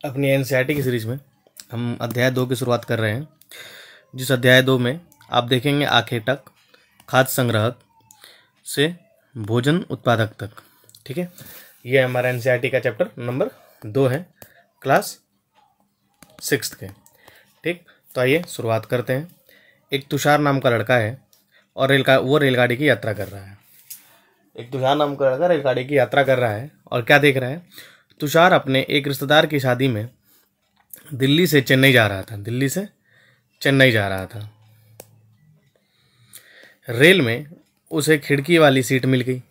अपनी एनसीईआरटी की सीरीज में हम अध्याय 2 की शुरुआत कर रहे हैं, जिस अध्याय 2 में आप देखेंगे आखेटक, खाद्य संग्राहक से भोजन उत्पादक तक। ठीक है, ये हमारा एनसीईआरटी का चैप्टर नंबर 2 है, क्लास 6 के। ठीक, तो आइए शुरुआत करते हैं। एक तुषार नाम का लड़का है और वो रेलगाड़ी की यात्रा कर रहा है। एक तुषार नाम का लड़का रेलगाड़ी की यात्रा कर रहा है और क्या देख रहा है? तुषार अपने एक रिश्तेदार की शादी में दिल्ली से चेन्नई जा रहा था। रेल में उसे खिड़की वाली सीट मिल गई,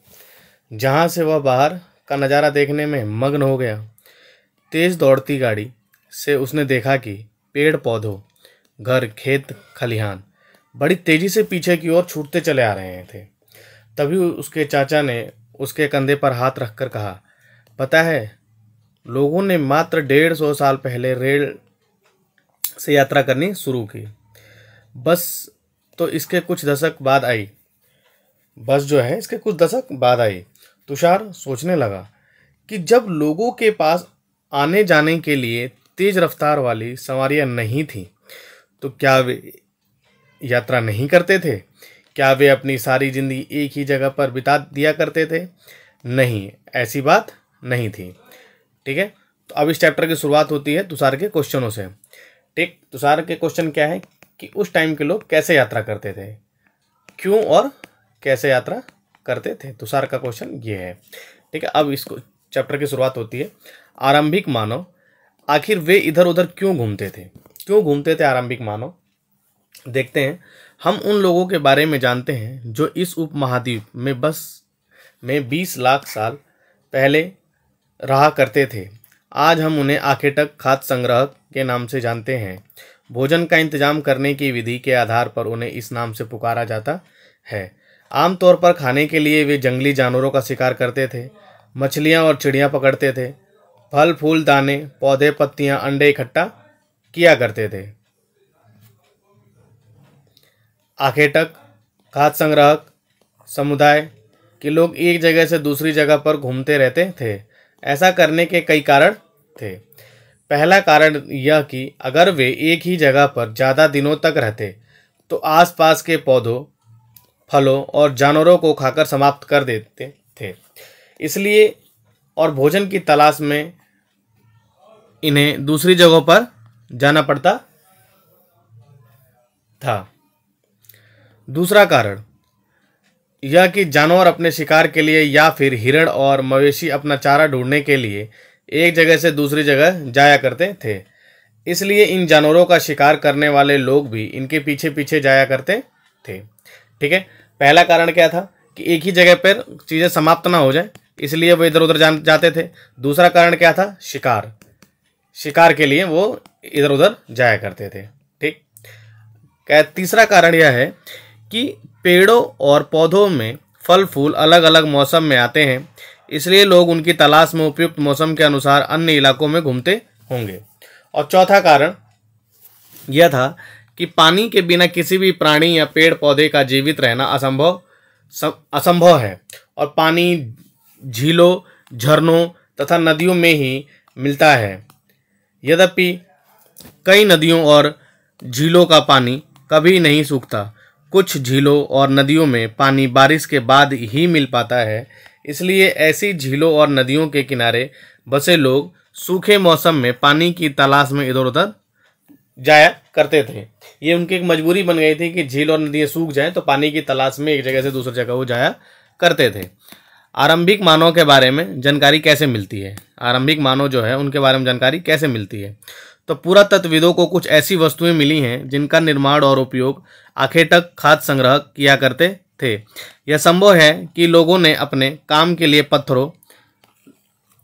जहां से वह बाहर का नज़ारा देखने में मग्न हो गया। तेज दौड़ती गाड़ी से उसने देखा कि पेड़ पौधों, घर, खेत, खलिहान बड़ी तेजी से पीछे की ओर छूटते चले आ रहे थे। तभी उसके चाचा ने उसके कंधे पर हाथ रखकर कहा, पता है, लोगों ने मात्र 150 साल पहले रेल से यात्रा करनी शुरू की। बस इसके कुछ दशक बाद आई। तुषार सोचने लगा कि जब लोगों के पास आने जाने के लिए तेज रफ्तार वाली सवारियां नहीं थी, तो क्या वे यात्रा नहीं करते थे? क्या वे अपनी सारी जिंदगी एक ही जगह पर बिता दिया करते थे? नहीं, ऐसी बात नहीं थी। ठीक है, तो अब इस चैप्टर की शुरुआत होती है तुषार के क्वेश्चनों से। ठीक, तुषार के क्वेश्चन क्या है कि उस टाइम के लोग कैसे यात्रा करते थे, क्यों और कैसे यात्रा करते थे। तुषार का क्वेश्चन ये है। ठीक है, अब इसको चैप्टर की शुरुआत होती है। आरंभिक मानव, आखिर वे इधर उधर क्यों घूमते थे आरंभिक मानव? देखते हैं। हम उन लोगों के बारे में जानते हैं जो इस उपमहाद्वीप में 20 लाख साल पहले रहा करते थे। आज हम उन्हें आखेटक, खाद्य संग्राहक के नाम से जानते हैं। भोजन का इंतजाम करने की विधि के आधार पर उन्हें इस नाम से पुकारा जाता है। आमतौर पर खाने के लिए वे जंगली जानवरों का शिकार करते थे, मछलियां और चिड़ियां पकड़ते थे, फल फूल, दाने, पौधे, पत्तियां, अंडे इकट्ठा किया करते थे। आखेटक, खाद्य संग्राहक समुदाय के लोग एक जगह से दूसरी जगह पर घूमते रहते थे। ऐसा करने के कई कारण थे। पहला कारण यह कि अगर वे एक ही जगह पर ज़्यादा दिनों तक रहते तो आसपास के पौधों, फलों और जानवरों को खाकर समाप्त कर देते थे। इसलिए और भोजन की तलाश में इन्हें दूसरी जगहों पर जाना पड़ता था। दूसरा कारण यह कि जानवर अपने शिकार के लिए या फिर हिरण और मवेशी अपना चारा ढूंढने के लिए एक जगह से दूसरी जगह जाया करते थे। इसलिए इन जानवरों का शिकार करने वाले लोग भी इनके पीछे पीछे जाया करते थे। ठीक है, पहला कारण क्या था कि एक ही जगह पर चीज़ें समाप्त ना हो जाए, इसलिए वो इधर उधर जाते थे। दूसरा कारण क्या था? शिकार के लिए वो इधर उधर जाया करते थे। ठीक, तीसरा कारण यह है कि पेड़ों और पौधों में फल फूल अलग अलग मौसम में आते हैं, इसलिए लोग उनकी तलाश में उपयुक्त मौसम के अनुसार अन्य इलाकों में घूमते होंगे। और चौथा कारण यह था कि पानी के बिना किसी भी प्राणी या पेड़ पौधे का जीवित रहना असंभव है और पानी झीलों, झरनों तथा नदियों में ही मिलता है। यद्यपि कई नदियों और झीलों का पानी कभी नहीं सूखता। कुछ झीलों और नदियों में पानी बारिश के बाद ही मिल पाता है, इसलिए ऐसी झीलों और नदियों के किनारे बसे लोग सूखे मौसम में पानी की तलाश में इधर उधर जाया करते थे। ये उनकी एक मजबूरी बन गई थी कि झील और नदियाँ सूख जाएं तो पानी की तलाश में एक जगह से दूसरी जगह वो जाया करते थे। आरंभिक मानव के बारे में जानकारी कैसे मिलती है? आरंभिक मानव जो है उनके बारे में जानकारी कैसे मिलती है? तो पुरातत्वविदों को कुछ ऐसी वस्तुएं मिली हैं जिनका निर्माण और उपयोग आखेटक, खाद्य संग्राहक किया करते थे। यह संभव है कि लोगों ने अपने काम के लिए पत्थरों,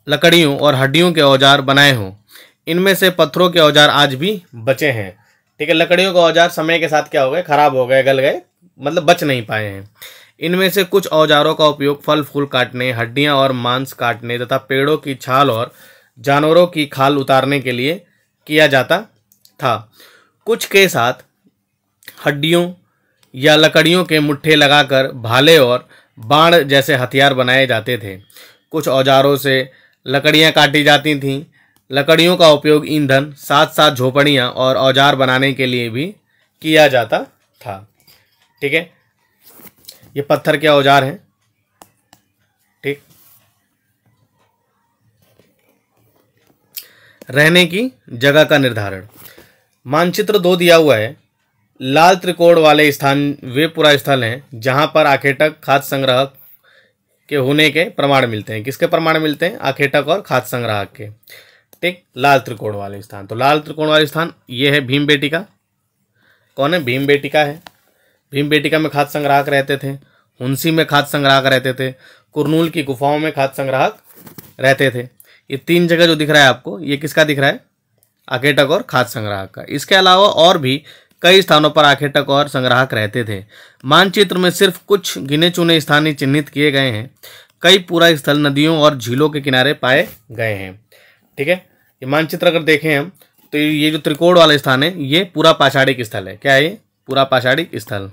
लकड़ियों और हड्डियों के औजार बनाए हों। इनमें से पत्थरों के औजार आज भी बचे हैं। ठीक है, लकड़ियों के औजार समय के साथ क्या हो गए? खराब हो गए, गल गए, मतलब बच नहीं पाए हैं। इनमें से कुछ औजारों का उपयोग फल फूल काटने, हड्डियां और मांस काटने तथा पेड़ों की छाल और जानवरों की खाल उतारने के लिए किया जाता था। कुछ के साथ हड्डियों या लकड़ियों के मुट्ठे लगाकर भाले और बाण जैसे हथियार बनाए जाते थे। कुछ औजारों से लकड़ियां काटी जाती थीं लकड़ियों का उपयोग ईंधन, साथ साथ झोपड़ियाँ और औजार बनाने के लिए भी किया जाता था। ठीक है, ये पत्थर के औजार हैं। ठीक, रहने की जगह का निर्धारण। मानचित्र 2 दिया हुआ है। लाल त्रिकोण वाले स्थान वे पूरा स्थल हैं जहां पर आखेटक, खाद्य संग्राहक के होने के प्रमाण मिलते हैं। किसके प्रमाण मिलते हैं? आखेटक और खाद्य संग्राहक के। ठीक, लाल त्रिकोण वाले स्थान। तो लाल त्रिकोण वाले स्थान ये है भीमबेटिका। कौन है? भीमबेटिका है। भीमबेटिका में खाद्य संग्राहक रहते थे, हुंसी में खाद्य संग्राहक रहते थे, कुरनूल की गुफाओं में खाद्य संग्राहक रहते थे। ये 3 जगह जो दिख रहा है आपको, ये किसका दिख रहा है? आखेटक और खाद्य संग्राहक का। इसके अलावा और भी कई स्थानों पर आखेटक और संग्राहक रहते थे। मानचित्र में सिर्फ कुछ गिने चुने स्थान ही चिन्हित किए गए हैं। कई पूरा स्थल नदियों और झीलों के किनारे पाए गए हैं। ठीक है, ये मानचित्र अगर देखें हम तो ये जो त्रिकोण वाला स्थान है ये पूरा पाषाणिक स्थल है। क्या है ये? पूरा पाषाणिक स्थल।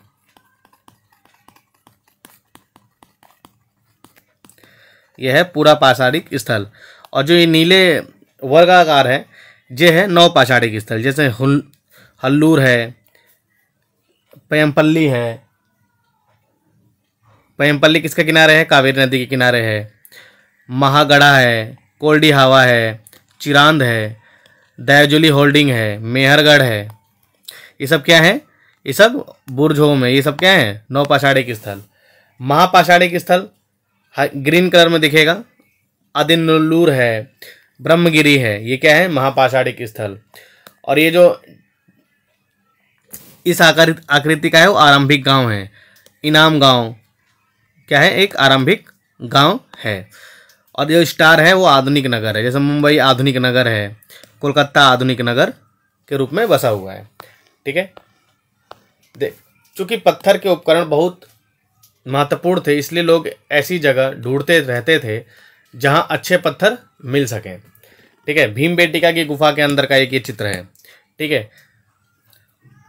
यह है पूरा पाषाणिक स्थल। और जो ये नीले वर्गाकार है ये है नवपाषाणिक स्थल। जैसे हल्लूर है, पयमपल्ली है। पयमपल्ली किसके किनारे है? कावेरी नदी के किनारे है। महागढ़ा है, कोल्डी हावा है, चिरांद है, दयाजुली होल्डिंग है, मेहरगढ़ है। ये सब क्या है? ये सब बुर्जोम है। ये सब क्या है? नवपाषाणिक स्थल। महापाषाणिक स्थल ग्रीन कलर में दिखेगा। अदिनल्लूर है, ब्रह्मगिरी है। ये क्या है? महापाषाणिक स्थल। और ये जो इस आकृति का है वो आरंभिक गांव है। इनाम गांव क्या है? एक आरंभिक गांव है। और जो स्टार है वो आधुनिक नगर है। जैसे मुंबई आधुनिक नगर है, कोलकाता आधुनिक नगर के रूप में बसा हुआ है। ठीक है, चूंकि पत्थर के उपकरण बहुत महत्वपूर्ण थे इसलिए लोग ऐसी जगह ढूंढते रहते थे जहां अच्छे पत्थर मिल सकें। ठीक है, भीमबेटिका की गुफा के अंदर का एक ये चित्र है। ठीक है,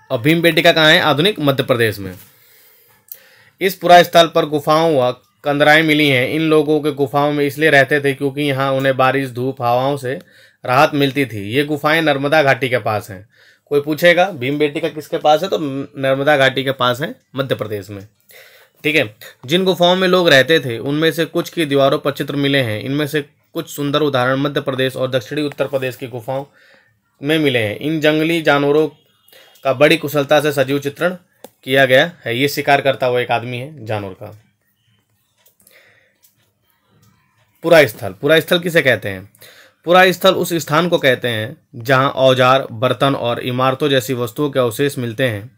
और भीमबेटिका कहाँ है? आधुनिक मध्य प्रदेश में। इस पूरा स्थल पर गुफाओं व कंदराएं मिली हैं। इन लोगों के गुफाओं में इसलिए रहते थे क्योंकि यहाँ उन्हें बारिश, धूप, हवाओं से राहत मिलती थी। ये गुफाएं नर्मदा घाटी के पास हैं। कोई पूछेगा भीमबेटिका किसके पास है तो नर्मदा घाटी के पास है, मध्य प्रदेश में। ठीक है, जिन गुफाओं में लोग रहते थे उनमें से कुछ की दीवारों पर चित्र मिले हैं। इनमें से कुछ सुंदर उदाहरण मध्य प्रदेश और दक्षिणी उत्तर प्रदेश की गुफाओं में मिले हैं। इन जंगली जानवरों का बड़ी कुशलता से सजीव चित्रण किया गया है। ये शिकार करता हुआ एक आदमी है जानवर का। पुरा स्थल। पुरा स्थल किसे कहते हैं? पुरा स्थल उस स्थान को कहते हैं जहां औजार, बर्तन और इमारतों जैसी वस्तुओं के अवशेष मिलते हैं।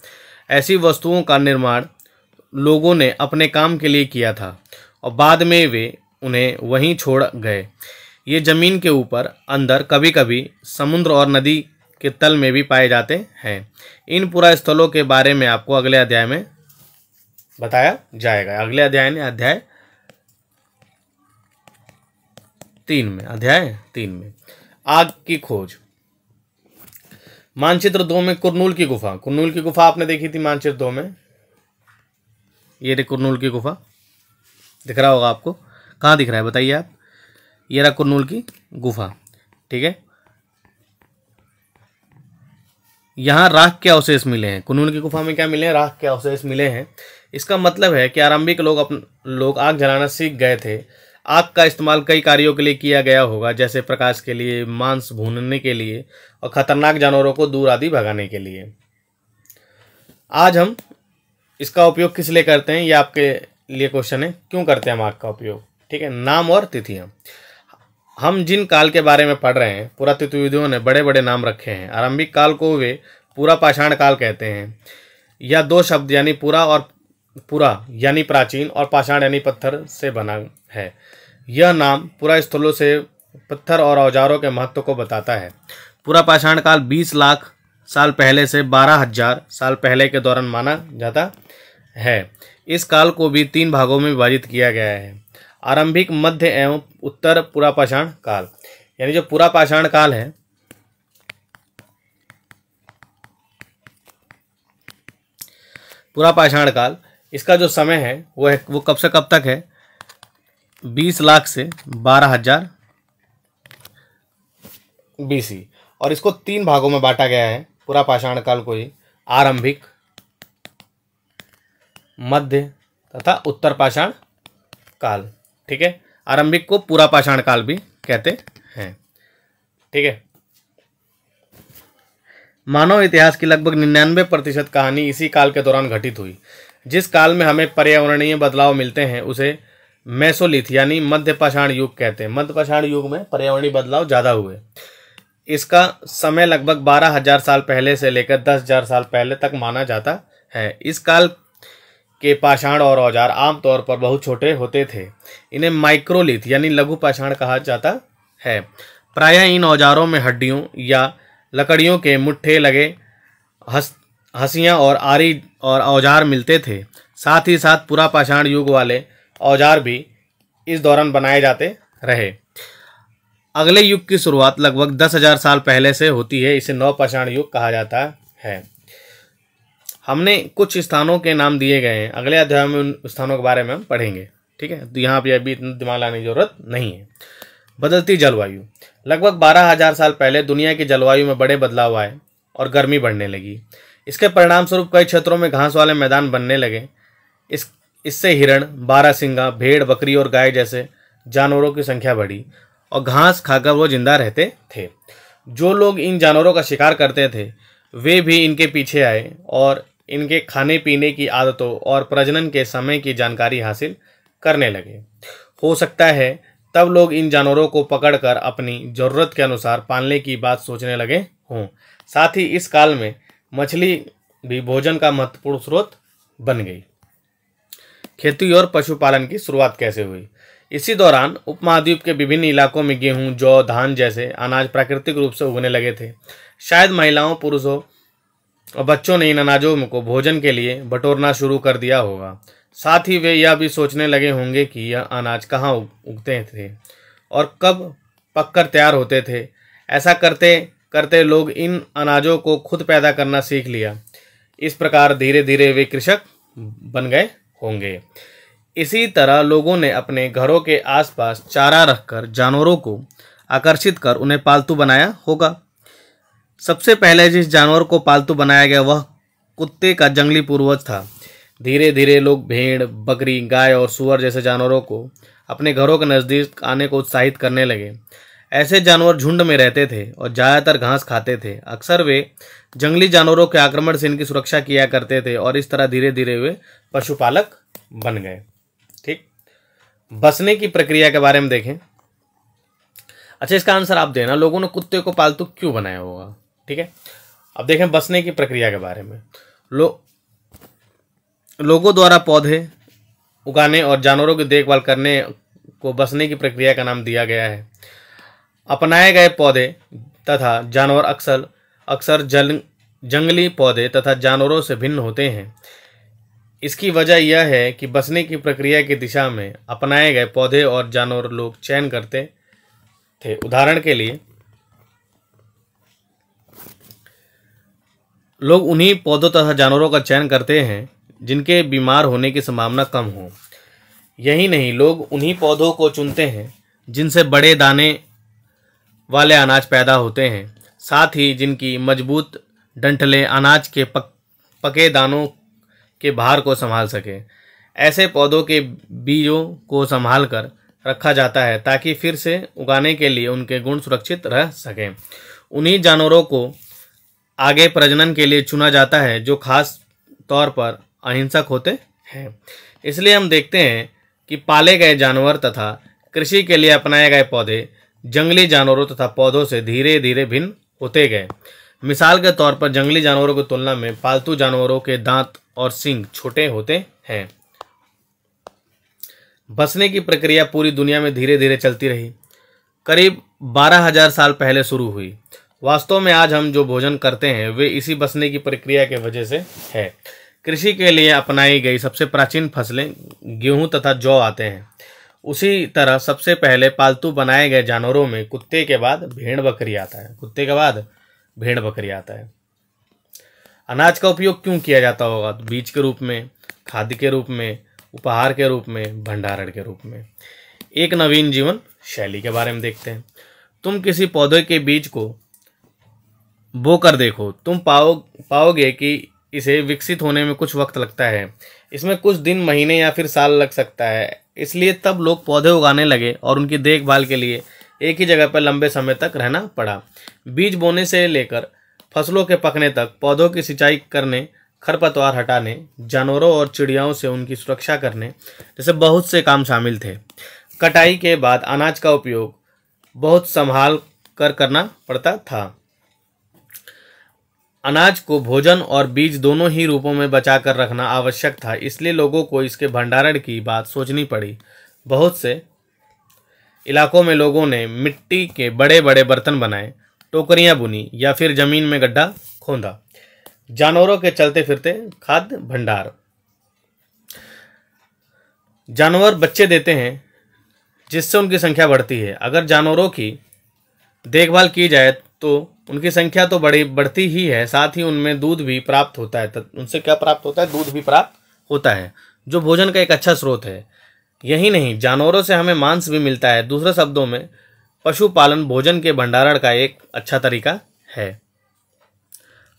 ऐसी वस्तुओं का निर्माण लोगों ने अपने काम के लिए किया था और बाद में वे उन्हें वहीं छोड़ गए। ये जमीन के ऊपर, अंदर, कभी कभी समुद्र और नदी के तल में भी पाए जाते हैं। इन पुरा स्थलों के बारे में आपको अगले अध्याय में बताया जाएगा। अगले अध्याय ने अध्याय 3 में, अध्याय 3 में आग की खोज। मानचित्र 2 में कुरनूल की गुफा। कुरनूल की गुफा आपने देखी थी मानचित्र 2 में। ये रही कुरनूल की गुफा, दिख रहा होगा आपको। कहाँ दिख रहा है बताइए आप? ये रहा कुरनूल की गुफा। ठीक है, यहाँ राख के अवशेष मिले हैं। कुरनूल की गुफा में क्या मिले हैं? राख के अवशेष मिले हैं। इसका मतलब है कि आरंभिक लोग आग जलाना सीख गए थे। आग का इस्तेमाल कई कार्यों के लिए किया गया होगा, जैसे प्रकाश के लिए, मांस भूनने के लिए और खतरनाक जानवरों को दूर आदि भगाने के लिए। आज हम इसका उपयोग किस लिए करते हैं, ये आपके लिए क्वेश्चन है। क्यों करते हैं हम आग का उपयोग? ठीक है, नाम और तिथियां। हम जिन काल के बारे में पढ़ रहे हैं पुरातत्वविदों ने बड़े बड़े नाम रखे हैं। आरंभिक काल को वे पूरा पाषाण काल कहते हैं। यह 2 शब्द यानी पूरा यानी प्राचीन और पाषाण यानी पत्थर से बना है। यह नाम पूरा स्थलों से पत्थर और औजारों के महत्व को बताता है। पूरा पाषाण काल 20 लाख साल पहले से 12,000 साल पहले के दौरान माना जाता है। इस काल को भी 3 भागों में विभाजित किया गया है। आरंभिक, मध्य एवं उत्तर पूरा पाषाण काल। यानी जो पूरा पाषाण काल है पूरा पाषाण काल, इसका जो समय है वो कब से कब तक है? 20 लाख से 12,000 BC। और इसको 3 भागों में बांटा गया है पूरा पाषाण काल को ही, आरंभिक, मध्य तथा उत्तर पाषाण काल। ठीक है, आरंभिक को पूरा पाषाण काल भी कहते हैं। ठीक है, मानव इतिहास की लगभग 99% कहानी इसी काल के दौरान घटित हुई। जिस काल में हमें पर्यावरणीय बदलाव मिलते हैं उसे मेसोलिथ यानी मध्य पाषाण युग कहते हैं। मध्य पाषाण युग में पर्यावरणीय बदलाव ज़्यादा हुए। इसका समय लगभग 12,000 साल पहले से लेकर 10,000 साल पहले तक माना जाता है। इस काल के पाषाण और औजार आमतौर पर बहुत छोटे होते थे। इन्हें माइक्रोलिथ यानी लघु पाषाण कहा जाता है। प्रायः इन औजारों में हड्डियों या लकड़ियों के मुट्ठे लगे हंसियाँ और आरी और औजार मिलते थे। साथ ही साथ पूरा पाषाण युग वाले औजार भी इस दौरान बनाए जाते रहे। अगले युग की शुरुआत लगभग 10,000 साल पहले से होती है। इसे नवपाषाण युग कहा जाता है। हमने कुछ स्थानों के नाम दिए गए हैं, अगले अध्याय में उन स्थानों के बारे में हम पढ़ेंगे। ठीक है, तो यहाँ पे अभी इतना दिमाग लाने की जरूरत नहीं है। बदलती जलवायु। लगभग 12,000 साल पहले दुनिया की जलवायु में बड़े बदलाव आए और गर्मी बढ़ने लगी। इसके परिणाम स्वरूप कई क्षेत्रों में घास वाले मैदान बनने लगे। इससे हिरण, बारहसिंगा, भेड़, बकरी और गाय जैसे जानवरों की संख्या बढ़ी और घास खाकर वो जिंदा रहते थे। जो लोग इन जानवरों का शिकार करते थे वे भी इनके पीछे आए और इनके खाने पीने की आदतों और प्रजनन के समय की जानकारी हासिल करने लगे। हो सकता है तब लोग इन जानवरों को पकड़कर अपनी ज़रूरत के अनुसार पालने की बात सोचने लगे हों। साथ ही इस काल में मछली भी भोजन का महत्वपूर्ण स्रोत बन गई। खेती और पशुपालन की शुरुआत कैसे हुई? इसी दौरान उपमहाद्वीप के विभिन्न इलाकों में गेहूं, जौ, धान जैसे अनाज प्राकृतिक रूप से उगने लगे थे। शायद महिलाओं, पुरुषों और बच्चों ने इन अनाजों को भोजन के लिए बटोरना शुरू कर दिया होगा। साथ ही वे यह भी सोचने लगे होंगे कि यह अनाज कहाँ उगते थे और कब पककर तैयार होते थे। ऐसा करते करते लोग इन अनाजों को खुद पैदा करना सीख लिया। इस प्रकार धीरे धीरे वे कृषक बन गए होंगे। इसी तरह लोगों ने अपने घरों के आसपास चारा रखकर जानवरों को आकर्षित कर उन्हें पालतू बनाया होगा। सबसे पहले जिस जानवर को पालतू बनाया गया वह कुत्ते का जंगली पूर्वज था। धीरे धीरे लोग भेड़, बकरी, गाय और सूअर जैसे जानवरों को अपने घरों के नज़दीक आने को उत्साहित करने लगे। ऐसे जानवर झुंड में रहते थे और ज़्यादातर घास खाते थे। अक्सर वे जंगली जानवरों के आक्रमण से इनकी सुरक्षा किया करते थे और इस तरह धीरे धीरे वे पशुपालक बन गए। ठीक, बसने की प्रक्रिया के बारे में देखें। अच्छा, इसका आंसर आप देना, लोगों ने कुत्ते को पालतू क्यों बनाया होगा? ठीक है, अब देखें बसने की प्रक्रिया के बारे में। लोगों द्वारा पौधे उगाने और जानवरों की देखभाल करने को बसने की प्रक्रिया का नाम दिया गया है। अपनाए गए पौधे तथा जानवर अक्सर जंगली पौधे तथा जानवरों से भिन्न होते हैं। इसकी वजह यह है कि बसने की प्रक्रिया की दिशा में अपनाए गए पौधे और जानवर लोग चयन करते थे। उदाहरण के लिए लोग उन्हीं पौधों तथा जानवरों का चयन करते हैं जिनके बीमार होने की संभावना कम हो। यही नहीं, लोग उन्हीं पौधों को चुनते हैं जिनसे बड़े दाने वाले अनाज पैदा होते हैं, साथ ही जिनकी मजबूत डंठलें अनाज के पके दानों के भार को संभाल सके। ऐसे पौधों के बीजों को संभाल कर रखा जाता है ताकि फिर से उगाने के लिए उनके गुण सुरक्षित रह सकें। उन्हीं जानवरों को आगे प्रजनन के लिए चुना जाता है जो खास तौर पर अहिंसक होते हैं। इसलिए हम देखते हैं कि पाले गए जानवर तथा कृषि के लिए अपनाए गए पौधे जंगली जानवरों तथा पौधों से धीरे धीरे भिन्न होते गए। मिसाल के तौर पर जंगली जानवरों की तुलना में पालतू जानवरों के दांत और सींग छोटे होते हैं। बसने की प्रक्रिया पूरी दुनिया में धीरे धीरे चलती रही। करीब 12,000 साल पहले शुरू हुई। वास्तव में आज हम जो भोजन करते हैं वे इसी बसने की प्रक्रिया के वजह से है। कृषि के लिए अपनाई गई सबसे प्राचीन फसलें गेहूं तथा जौ आते हैं। उसी तरह सबसे पहले पालतू बनाए गए जानवरों में कुत्ते के बाद भेड़ बकरी आता है। कुत्ते के बाद भेड़ बकरी आता है। अनाज का उपयोग क्यों किया जाता होगा? तो बीज के रूप में, खाद्य के रूप में, उपहार के रूप में, भंडारण के रूप में। एक नवीन जीवन शैली के बारे में देखते हैं। तुम किसी पौधे के बीज को बो कर देखो, तुम पाओगे कि इसे विकसित होने में कुछ वक्त लगता है। इसमें कुछ दिन, महीने या फिर साल लग सकता है। इसलिए तब लोग पौधे उगाने लगे और उनकी देखभाल के लिए एक ही जगह पर लंबे समय तक रहना पड़ा। बीज बोने से लेकर फसलों के पकने तक पौधों की सिंचाई करने, खरपतवार हटाने, जानवरों और चिड़ियाओं से उनकी सुरक्षा करने जैसे बहुत से काम शामिल थे। कटाई के बाद अनाज का उपयोग बहुत संभाल कर करना पड़ता था। अनाज को भोजन और बीज दोनों ही रूपों में बचा कर रखना आवश्यक था, इसलिए लोगों को इसके भंडारण की बात सोचनी पड़ी। बहुत से इलाकों में लोगों ने मिट्टी के बड़े बड़े बर्तन बनाए, टोकरियां बुनी या फिर जमीन में गड्ढा खोदा। जानवरों के चलते फिरते खाद्य भंडार। जानवर बच्चे देते हैं जिससे उनकी संख्या बढ़ती है। अगर जानवरों की देखभाल की जाए तो उनकी संख्या तो बढ़ती ही है, साथ ही उनमें दूध भी प्राप्त होता है। उनसे क्या प्राप्त होता है? दूध भी प्राप्त होता है, जो भोजन का एक अच्छा स्रोत है। यही नहीं, जानवरों से हमें मांस भी मिलता है। दूसरे शब्दों में पशुपालन भोजन के भंडारण का एक अच्छा तरीका है।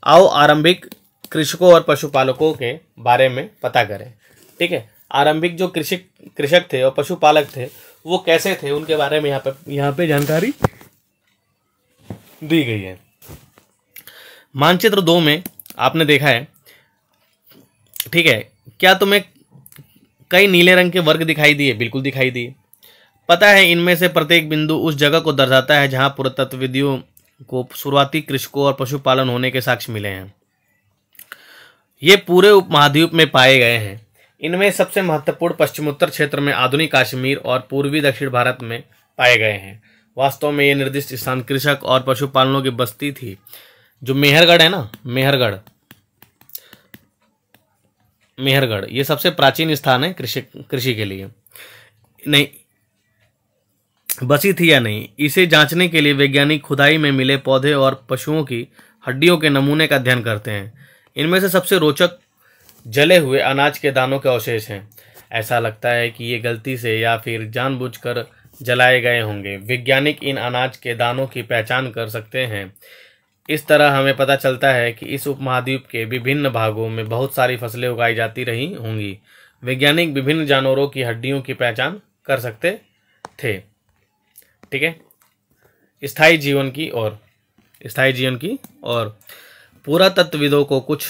आओ आरंभिक कृषकों और पशुपालकों के बारे में पता करें। ठीक है, आरंभिक जो कृषक थे और पशुपालक थे वो कैसे थे, उनके बारे में यहाँ पे जानकारी दी गई है। मानचित्र 2 में आपने देखा है, ठीक है, क्या तुम्हें कई नीले रंग के वर्ग दिखाई दिए? बिल्कुल दिखाई दिए। पता है इनमें से प्रत्येक बिंदु उस जगह को दर्शाता है जहां पुरातत्वविदों को शुरुआती कृषकों और पशुपालन होने के साक्ष्य मिले हैं। ये पूरे उपमहाद्वीप में पाए गए हैं। इनमें सबसे महत्वपूर्ण पश्चिमोत्तर क्षेत्र में आधुनिक कश्मीर और पूर्वी दक्षिण भारत में पाए गए हैं। वास्तव में ये निर्दिष्ट स्थान कृषक और पशुपालनों की बस्ती थी। जो मेहरगढ़ है ना, मेहरगढ़ ये सबसे प्राचीन स्थान है कृषि के लिए। नहीं बसी थी या नहीं, इसे जांचने के लिए वैज्ञानिक खुदाई में मिले पौधे और पशुओं की हड्डियों के नमूने का अध्ययन करते हैं। इनमें से सबसे रोचक जले हुए अनाज के दानों के अवशेष हैं। ऐसा लगता है कि ये गलती से या फिर जानबूझकर जलाए गए होंगे। वैज्ञानिक इन अनाज के दानों की पहचान कर सकते हैं। इस तरह हमें पता चलता है कि इस उपमहाद्वीप के विभिन्न भागों में बहुत सारी फसलें उगाई जाती रही होंगी। वैज्ञानिक विभिन्न जानवरों की हड्डियों की पहचान कर सकते थे। ठीक है, स्थायी जीवन की ओर पुरातत्वविदों को कुछ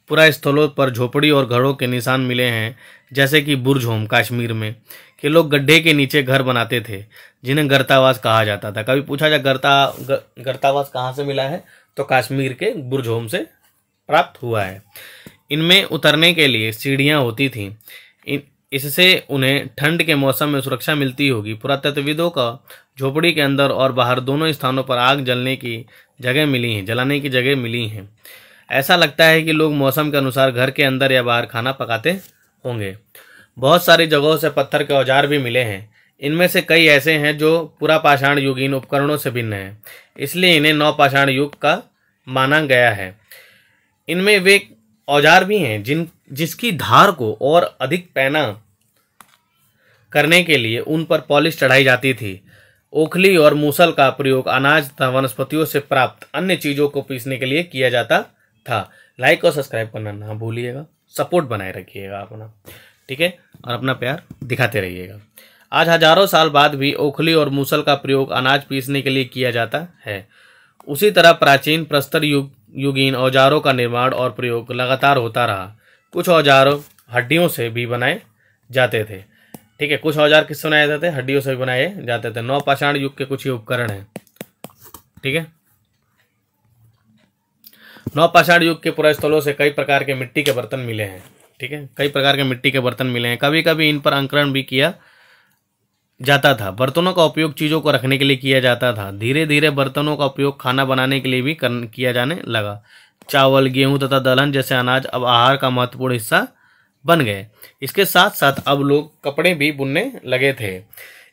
पुरास्थलों पर झोपड़ी और घरों के निशान मिले हैं, जैसे कि बुर्जहोम कश्मीर में कि लोग गड्ढे के नीचे घर बनाते थे जिन्हें गर्तावास कहा जाता था। कभी पूछा जाए गर्तावास कहाँ से मिला है, तो कश्मीर के बुर्जहोम से प्राप्त हुआ है। इनमें उतरने के लिए सीढ़ियाँ होती थीं। इससे उन्हें ठंड के मौसम में सुरक्षा मिलती होगी। पुरातत्वविदों का झोपड़ी के अंदर और बाहर दोनों स्थानों पर आग जलाने की जगह मिली हैं। ऐसा लगता है कि लोग मौसम के अनुसार घर के अंदर या बाहर खाना पकाते होंगे। बहुत सारी जगहों से पत्थर के औजार भी मिले हैं। इनमें से कई ऐसे हैं जो पुरापाषाण युगीन उपकरणों से भिन्न हैं, इसलिए इन्हें नवपाषाण युग का माना गया है। इनमें वे औजार भी हैं जिसकी धार को और अधिक पैना करने के लिए उन पर पॉलिश चढ़ाई जाती थी। ओखली और मूसल का प्रयोग अनाज तथा वनस्पतियों से प्राप्त अन्य चीज़ों को पीसने के लिए किया जाता था। लाइक और सब्सक्राइब करना ना भूलिएगा, सपोर्ट बनाए रखिएगा अपना, ठीक है, और अपना प्यार दिखाते रहिएगा। आज हजारों साल बाद भी ओखली और मूसल का प्रयोग अनाज पीसने के लिए किया जाता है। उसी तरह प्राचीन प्रस्तर युगीन औजारों का निर्माण और प्रयोग लगातार होता रहा। कुछ औजार हड्डियों से भी बनाए जाते थे। ठीक है, कुछ औजार किससे बनाए जाते थे? हड्डियों से भी बनाए जाते थे। नवपाषाण युग के कुछ ही उपकरण हैं। ठीक है, नवपाषाण युग के पुरास्थलों से कई प्रकार के मिट्टी के बर्तन मिले हैं। ठीक है, कई प्रकार के मिट्टी के बर्तन मिले हैं। कभी कभी इन पर अंकुरण भी किया जाता था। बर्तनों का उपयोग चीज़ों को रखने के लिए किया जाता था। धीरे धीरे बर्तनों का उपयोग खाना बनाने के लिए भी किया जाने लगा। चावल, गेहूं तथा दलहन जैसे अनाज अब आहार का महत्वपूर्ण हिस्सा बन गए। इसके साथ साथ अब लोग कपड़े भी बुनने लगे थे।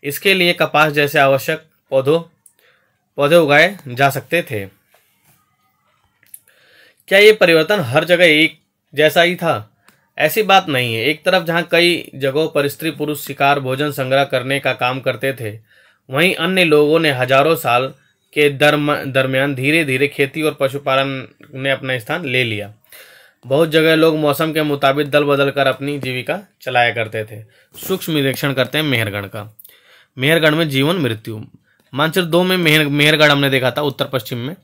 इसके लिए कपास जैसे आवश्यक पौधे उगाए जा सकते थे। क्या ये परिवर्तन हर जगह एक जैसा ही था? ऐसी बात नहीं है। एक तरफ जहाँ कई जगहों पर स्त्री पुरुष शिकार, भोजन संग्रह करने का काम करते थे, वहीं अन्य लोगों ने हजारों साल के दरमियान धीरे धीरे खेती और पशुपालन ने अपना स्थान ले लिया। बहुत जगह लोग मौसम के मुताबिक दल बदल कर अपनी जीविका चलाया करते थे। सूक्ष्म निरीक्षण करते हैं मेहरगढ़ का। मेहरगढ़ में जीवन मृत्यु। मानचित्र 2 में मेहरगढ़ हमने देखा था उत्तर पश्चिम में।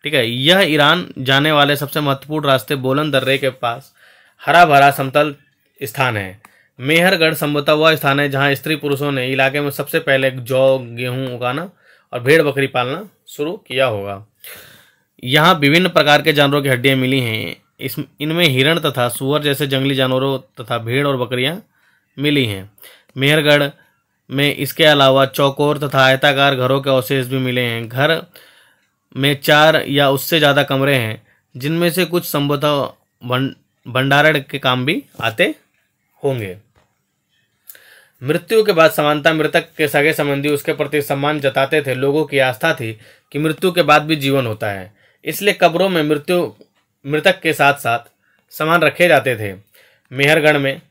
ठीक है, यह ईरान जाने वाले सबसे महत्वपूर्ण रास्ते बोलन दर्रे के पास हरा भरा समतल स्थान है। मेहरगढ़ संभवतः वह स्थान है जहां स्त्री पुरुषों ने इलाके में सबसे पहले जौ गेहूं उगाना और भेड़ बकरी पालना शुरू किया होगा। यहाँ विभिन्न प्रकार के जानवरों की हड्डियां मिली हैं। इनमें हिरण तथा सुअर जैसे जंगली जानवरों तथा भेड़ और बकरियां मिली हैं। मेहरगढ़ में इसके अलावा चौकोर तथा आयताकार घरों के अवशेष भी मिले हैं। घर में 4 या उससे ज़्यादा कमरे हैं, जिनमें से कुछ संभवतः भंडारण के काम भी आते होंगे। मृत्यु के बाद समानता मृतक के सगे संबंधी उसके प्रति सम्मान जताते थे। लोगों की आस्था थी कि मृत्यु के बाद भी जीवन होता है, इसलिए कब्रों में मृतक के साथ साथ सामान रखे जाते थे। मेहरगढ़ में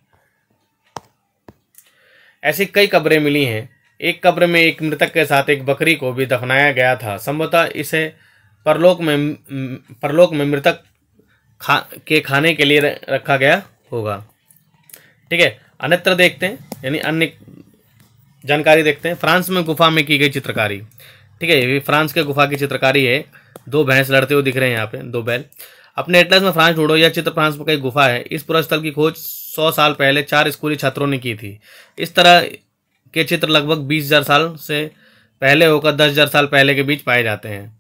ऐसी कई कब्रें मिली हैं। एक कब्र में एक मृतक के साथ एक बकरी को भी दफनाया गया था। संभवतः इसे परलोक में मृतक के खाने के लिए रखा गया होगा। ठीक है, अन्यत्र देखते हैं, यानी अन्य जानकारी देखते हैं। फ्रांस में गुफा में की गई चित्रकारी। ठीक है, ये फ्रांस के गुफा की चित्रकारी है। 2 भैंस लड़ते हुए दिख रहे हैं यहाँ पे, 2 बैल। अपने एटलस में फ्रांस ढूंढो। यह चित्र फ्रांस में कई गुफा है। इस पुरस्थल की खोज 100 साल पहले 4 स्कूली छात्रों ने की थी। इस तरह के चित्र लगभग 20,000 साल से पहले होकर 10,000 साल पहले के बीच पाए जाते हैं।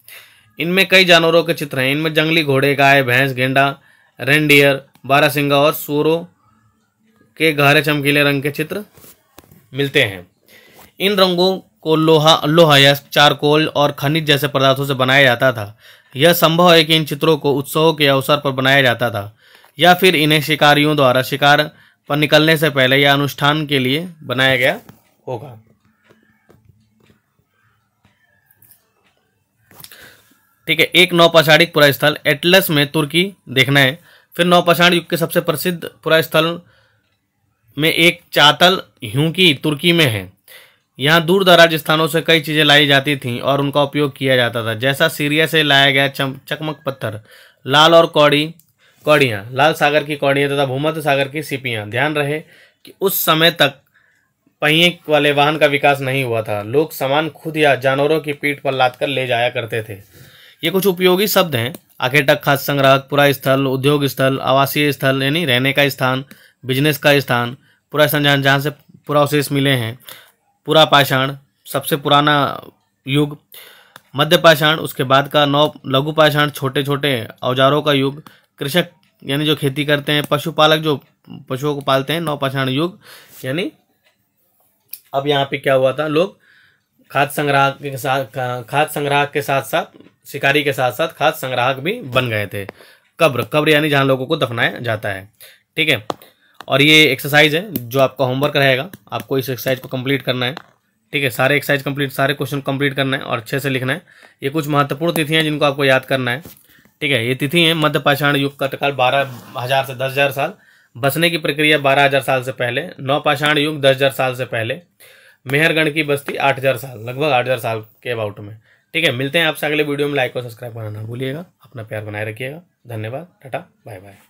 इनमें कई जानवरों के चित्र हैं। इनमें जंगली घोड़े, गाय, भैंस, गेंडा, रेनडियर, बारहसिंगा और सूअरों के गहरे चमकीले रंग के चित्र मिलते हैं। इन रंगों को लोहा या चारकोल और खनिज जैसे पदार्थों से बनाया जाता था। यह संभव है कि इन चित्रों को उत्सवों के अवसर पर बनाया जाता था, या फिर इन्हें शिकारियों द्वारा शिकार पर निकलने से पहले या अनुष्ठान के लिए बनाया गया होगा। ठीक है, एक नौपाषाणिक पुरास्थल एटलस में तुर्की देखना है। फिर नौपाषाण युग के सबसे प्रसिद्ध पुरास्थल में एक चातल ह्यूकी तुर्की में है। यहाँ दूर दराज स्थानों से कई चीज़ें लाई जाती थीं और उनका उपयोग किया जाता था, जैसा सीरिया से लाया गया चकमक पत्थर, लाल और कौड़ियाँ, लाल सागर की कौड़ियाँ तथा भूमध्य सागर की सीपियाँ। ध्यान रहे कि उस समय तक पहिए वाले वाहन का विकास नहीं हुआ था। लोग सामान खुद या जानवरों की पीठ पर लादकर ले जाया करते थे। ये कुछ उपयोगी शब्द हैं। आखेटक, खाद्य संग्राहक, पुरा स्थल, उद्योग स्थल, आवासीय स्थल यानी रहने का स्थान, बिजनेस का स्थान, पुरा स्थान जहाँ से पुरावशेष मिले हैं, पुरा पाषाण सबसे पुराना युग, मध्य पाषाण उसके बाद का, लघु पाषाण छोटे छोटे औजारों का युग, कृषक यानी जो खेती करते हैं, पशुपालक जो पशुओं को पालते हैं, नवपाषाण युग। यानी अब यहाँ पे क्या हुआ था, लोग खाद्य संग्राहक के साथ साथ शिकारी के साथ साथ खाद्य संग्राहक भी बन गए थे। कब्र यानी जहाँ लोगों को दफनाया जाता है। ठीक है, और ये एक्सरसाइज है जो आपका होमवर्क रहेगा। आपको इस एक्सरसाइज को कंप्लीट करना है। ठीक है, सारे एक्सरसाइज कंप्लीट, सारे क्वेश्चन कंप्लीट करना है और अच्छे से लिखना है। ये कुछ महत्वपूर्ण तिथियां जिनको आपको याद करना है। ठीक है, ये तिथि है मध्य पाषाण युग का काल 12,000 से 10,000 साल, बसने की प्रक्रिया 12,000 साल से पहले, नवपाषाण युग 10,000 साल से पहले, मेहरगढ़ की बस्ती 8,000 साल, लगभग 8,000 साल के अबाउट में। ठीक है, मिलते हैं आपसे अगले वीडियो में। लाइक और सब्सक्राइब करना ना भूलिएगा। अपना प्यार बनाए रखिएगा। धन्यवाद, टाटा, बाय बाय।